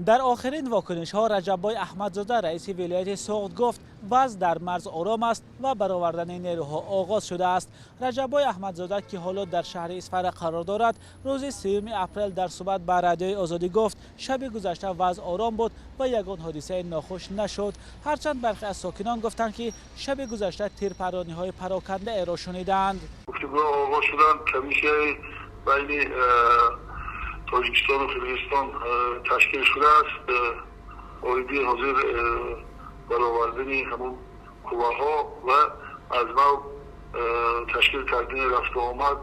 در آخرین واکنش ها رجب‌بای احمدزاده رئیس ولایت سوخت گفت وضع در مرز آرام است و برآوردن نیروها آغاز شده است. رجب‌بای احمدزاده که حالا در شهر اسفر قرار دارد روز 3 اپریل در صحبت با رادیوی آزادی گفت شب گذشته وضع آرام بود و یگان حادثه ناخوش نشد. هرچند برخی از ساکنان گفتند که شب گذشته تیرپرانی‌های پراکنده را شنیدند. گفتگوها آغاز شدند. کمیشه بین تاجیکستان و قرقیزستان تشکیل شده است. آیدی حاضر برآوردن همون کوه‌ها و از نو تشکیل کردن رفت و آمد.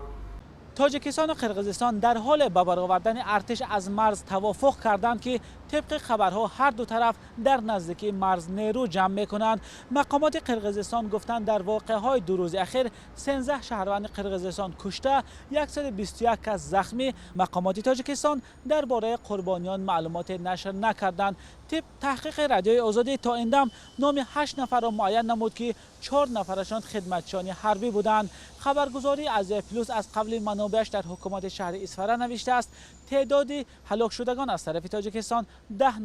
تاجیکستان و قرقیزستان در حال به برآوردن ارتش از مرز توافق کردند که طبق خبرها هر دو طرف در نزدیکی مرز نیرو جمع میکنند. مقامات قرقیزستان گفتند در واقعه‌های 2 روز اخیر 13 شهروند قرقیزستان کشته، 121 کس زخمی. مقامات تاجیکستان درباره قربانیان معلومات نشر نکردند. طبق تحقیق رادیوی آزادی تا این دم نام 8 نفر را معین نمود که 4 نفرشان خدمتچیان حربی بودند. خبرگزاری آزیا پلوس از قبل منابعش در حکومت شهر اسفر نوشته است تعدادی هلاک شدگان از طرف تاجیکستان 10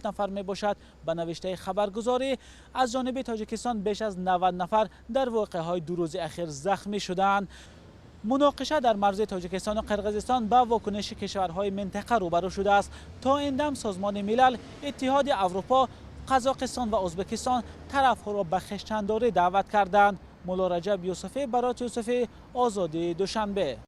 نفر می باشد. به نوشته خبرگزاری از جانب تاجیکستان بیش از 90 نفر در واقعه‌های 2 روز اخیر زخمی شدند. مناقشه در مرز تاجیکستان و قرقیزستان با واکنش کشورهای منطقه روبرو شده است. تا این دم سازمان ملل، اتحاد اروپا، قزاقستان و ازبکستان طرفها را به خویشتنداری دعوت کردند. مولا رجب یوسفی، برات یوسفی، آزادی دوشنبه.